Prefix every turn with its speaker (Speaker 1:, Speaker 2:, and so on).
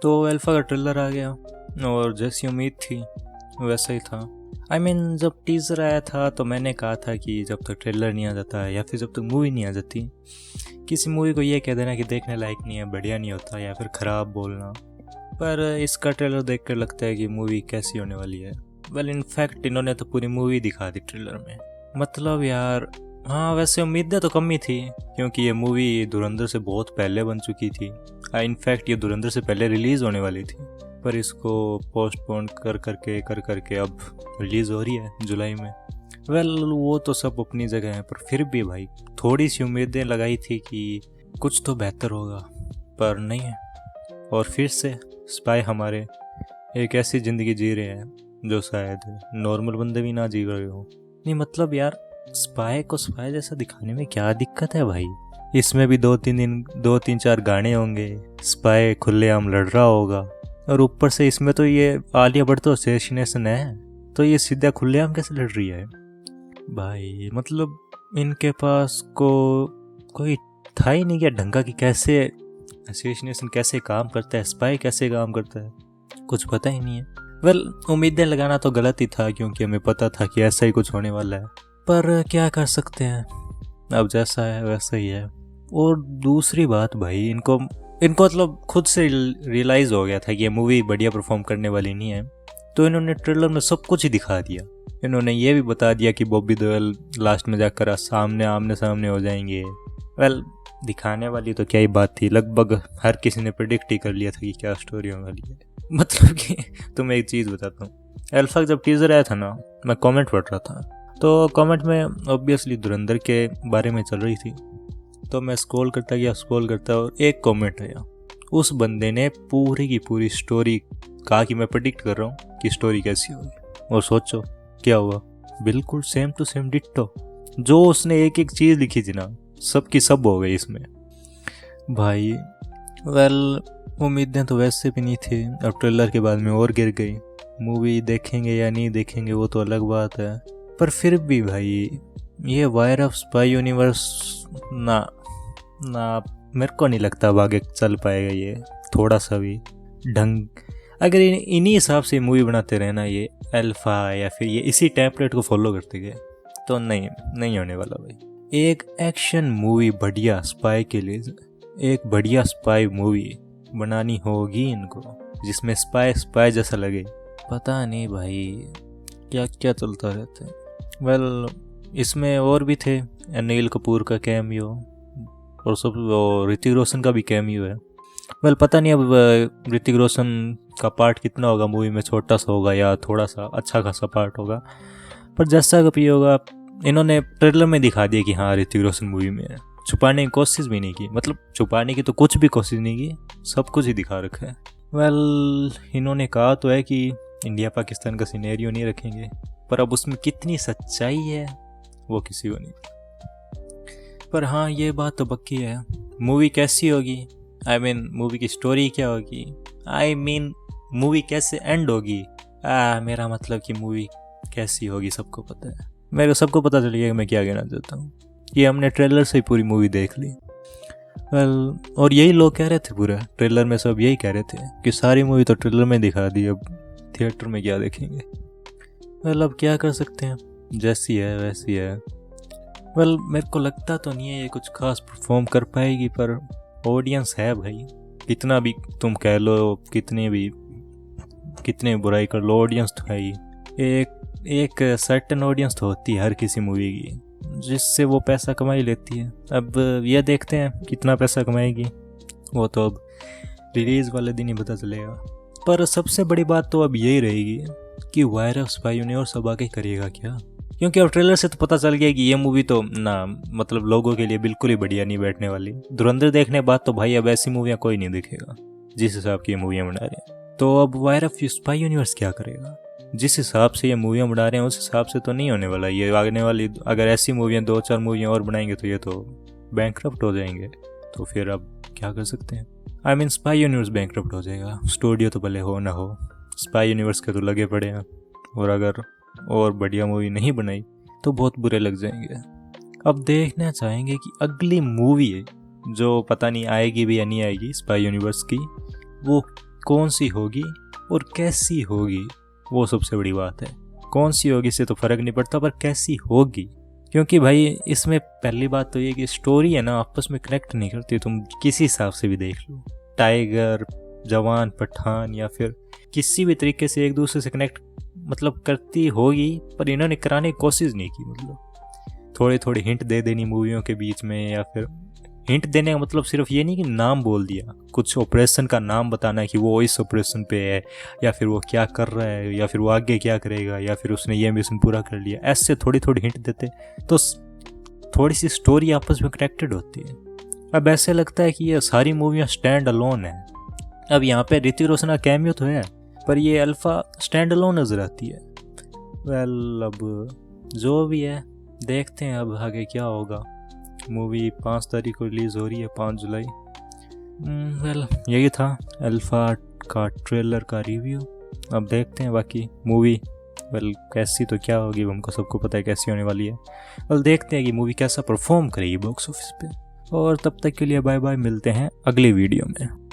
Speaker 1: तो अल्फ़ा का ट्रेलर आ गया और जैसी उम्मीद थी वैसा ही था। जब टीज़र आया था तो मैंने कहा था कि जब तक ट्रेलर नहीं आ जाता या फिर जब तक मूवी नहीं आ जाती, किसी मूवी को ये कह देना कि देखने लायक नहीं है, बढ़िया नहीं होता या फिर ख़राब बोलना। पर इसका ट्रेलर देख कर लगता है कि मूवी कैसी होने वाली है। इनफैक्ट इन्होंने तो पूरी मूवी दिखा दी ट्रेलर में। मतलब यार, हाँ वैसे उम्मीदें तो कम ही थी क्योंकि ये मूवी धुरंधर से बहुत पहले बन चुकी थी। इनफैक्ट ये धुरंधर से पहले रिलीज़ होने वाली थी, पर इसको पोस्टपोन कर करके अब रिलीज़ हो रही है जुलाई में। वो तो सब अपनी जगह है, पर फिर भी भाई थोड़ी सी उम्मीदें लगाई थी कि कुछ तो बेहतर होगा, पर नहीं है। और फिर से स्पाई हमारे एक ऐसी ज़िंदगी जी रहे हैं जो शायद नॉर्मल बंदे भी ना जी रहे हो। नहीं मतलब यार, स्पाई को स्पाई जैसा दिखाने में क्या दिक्कत है भाई। इसमें भी 2-3 गाने होंगे, स्पाई खुलेआम लड़ रहा होगा, और ऊपर से इसमें तो ये आलिया भट्ट तो असैसिनेशन है, तो ये सीधा खुलेआम कैसे लड़ रही है भाई। मतलब इनके पास कोई था ही नहीं क्या ढंगा कि कैसे असैसिनेशन कैसे काम करता है, स्पाई कैसे काम करता है, कुछ पता ही नहीं है। उम्मीदें लगाना तो गलत ही था क्योंकि हमें पता था कि ऐसा ही कुछ होने वाला है, पर क्या कर सकते हैं, अब जैसा है वैसा ही है। और दूसरी बात भाई, इनको मतलब खुद से रियलाइज़ हो गया था कि ये मूवी बढ़िया परफॉर्म करने वाली नहीं है, तो इन्होंने ट्रेलर में सब कुछ ही दिखा दिया। इन्होंने ये भी बता दिया कि बॉबी देओल लास्ट में जाकर आमने सामने हो जाएंगे। दिखाने वाली तो क्या ही बात थी, लगभग हर किसी ने प्रेडिक्ट ही कर लिया था कि क्या स्टोरी होने वाली है। मतलब कि तुम्हें एक चीज़ बताता हूँ, अल्फा जब टीज़र आया था ना, मैं कमेंट पढ़ रहा था, तो कमेंट में ऑब्वियसली धुरंधर के बारे में चल रही थी, तो मैं स्क्रॉल करता और एक कमेंट आया। उस बंदे ने पूरी की पूरी स्टोरी कहा कि मैं प्रेडिक्ट कर रहा हूँ कि स्टोरी कैसी होगी, और सोचो क्या हुआ, बिल्कुल सेम टू सेम डिट्टो। जो उसने एक एक चीज़ लिखी थी ना, सब की सब हो गई इसमें भाई। उम्मीदें तो वैसे भी नहीं थी, अब ट्रेलर के बाद में और गिर गई। मूवी देखेंगे या नहीं देखेंगे वो तो अलग बात है, पर फिर भी भाई ये वायर ऑफ स्पाई यूनिवर्स ना मेरे को नहीं लगता अब आगे चल पाएगा ये थोड़ा सा भी ढंग। अगर इन्हीं हिसाब से मूवी बनाते रहे ना ये अल्फा, या फिर ये इसी टेम्पलेट को फॉलो करते गए, तो नहीं होने वाला भाई। एक एक्शन मूवी बढ़िया स्पाई के लिए, एक बढ़िया स्पाई मूवी बनानी होगी इनको, जिसमें स्पाई जैसा लगे। पता नहीं भाई क्या क्या चलता रहता है। इसमें और भी थे, अनिल कपूर का कैमियो और सब, ऋतिक रोशन का भी कैमियो है। पता नहीं अब ऋतिक रोशन का पार्ट कितना होगा मूवी में, छोटा सा होगा या थोड़ा सा अच्छा खासा पार्ट होगा, पर जैसा कभी होगा इन्होंने ट्रेलर में दिखा दिया कि हाँ ऋतिक रोशन मूवी में है। छुपाने की कोशिश भी नहीं की, मतलब छुपाने की तो कुछ भी कोशिश नहीं की, सब कुछ ही दिखा रखा है। इन्होंने कहा तो है कि इंडिया पाकिस्तान का सिनेरियो नहीं रखेंगे, पर अब उसमें कितनी सच्चाई है वो किसी को नहीं। पर हाँ ये बात तो पक्की है, मूवी कैसी होगी, मूवी की स्टोरी क्या होगी, मूवी कैसे एंड होगी, मेरा मतलब कि मूवी कैसी होगी सबको पता है। मेरे को सबको पता चल गया कि मैं क्या कहना चाहता हूँ, कि हमने ट्रेलर से ही पूरी मूवी देख ली। और यही लोग कह रहे थे, पूरा ट्रेलर में सब यही कह रहे थे कि सारी मूवी तो ट्रेलर में दिखा दी, अब थिएटर में क्या देखेंगे। अब क्या कर सकते हैं, जैसी है वैसी है। मेरे को लगता तो नहीं है ये कुछ खास परफॉर्म कर पाएगी, पर ऑडियंस है भाई, कितना भी तुम कह लो, कितने बुराई कर लो, ऑडियंस तो है ही। एक सर्टेन ऑडियंस तो होती है हर किसी मूवी की, जिससे वो पैसा कमा ही लेती है। अब ये देखते हैं कितना पैसा कमाएगी, वो तो अब रिलीज़ वाले दिन ही पता चलेगा। पर सबसे बड़ी बात तो अब यही रहेगी कि वायर ऑफ स्पाई यूनिवर्स अब आगे करेगा क्या, क्योंकि अब ट्रेलर से तो पता चल गया कि ये मूवी तो मतलब लोगों के लिए बिल्कुल ही बढ़िया नहीं बैठने वाली। धुरंधर देखने के बाद तो भाई अब ऐसी मूवियाँ कोई नहीं देखेगा जिस हिसाब की ये मूवियाँ बना रहे हैं। तो अब वायर ऑफ स्पाई यूनिवर्स क्या करेगा, जिस हिसाब से ये मूवियाँ बना रहे हैं उस हिसाब से तो नहीं होने वाला ये आगने वाली। अगर ऐसी मूवियाँ 2-4 मूवियाँ और बनाएंगे तो ये तो बैंकरप्ट हो जाएंगे, तो फिर अब क्या कर सकते हैं। स्पाई यूनिवर्स बैंकरप्ट हो जाएगा, स्टूडियो तो भले हो ना हो, स्पाई यूनिवर्स के तो लगे पड़े हैं, और अगर और बढ़िया मूवी नहीं बनाई तो बहुत बुरे लग जाएंगे। अब देखना चाहेंगे कि अगली मूवी जो पता नहीं आएगी भी या नहीं आएगी स्पाई यूनिवर्स की, वो कौन सी होगी और कैसी होगी, वो सबसे बड़ी बात है। कौन सी होगी से तो फ़र्क नहीं पड़ता, पर कैसी होगी, क्योंकि भाई इसमें पहली बात तो ये कि स्टोरी है ना आपस में कनेक्ट नहीं करती। तुम किसी हिसाब से भी देख लो, टाइगर, जवान, पठान या फिर किसी भी तरीके से एक दूसरे से कनेक्ट मतलब करती होगी, पर इन्होंने कराने की कोशिश नहीं की। मतलब थोड़ी थोड़ी हिंट दे देनी मूवियों के बीच में, या फिर हिंट देने का मतलब सिर्फ ये नहीं कि नाम बोल दिया, कुछ ऑपरेशन का नाम बताना है कि वो इस ऑपरेशन पे है, या फिर वो क्या कर रहा है, या फिर वो आगे क्या करेगा, या फिर उसने ये मिशन पूरा कर लिया। ऐसे थोड़ी थोड़ी हिंट देते तो थोड़ी सी स्टोरी आपस में कनेक्टेड होती है। अब ऐसे लगता है कि ये सारी मूवियाँ स्टैंड अलोन है। अब यहाँ पे ऋतिक रोशन का कैमियो तो है, पर ये अल्फ़ा स्टैंड अलोन नजर आती है। वेल, अब जो भी है देखते हैं अब आगे क्या होगा। मूवी 5 तारीख को रिलीज़ हो रही है, 5 जुलाई। वेल, यही था अल्फ़ा का ट्रेलर का रिव्यू। अब देखते हैं बाकी मूवी कैसी तो क्या होगी, हमको सबको पता है कैसी होने वाली है। देखते हैं कि मूवी कैसा परफॉर्म करेगी बॉक्स ऑफिस पे। और तब तक के लिए बाय बाय, मिलते हैं अगले वीडियो में।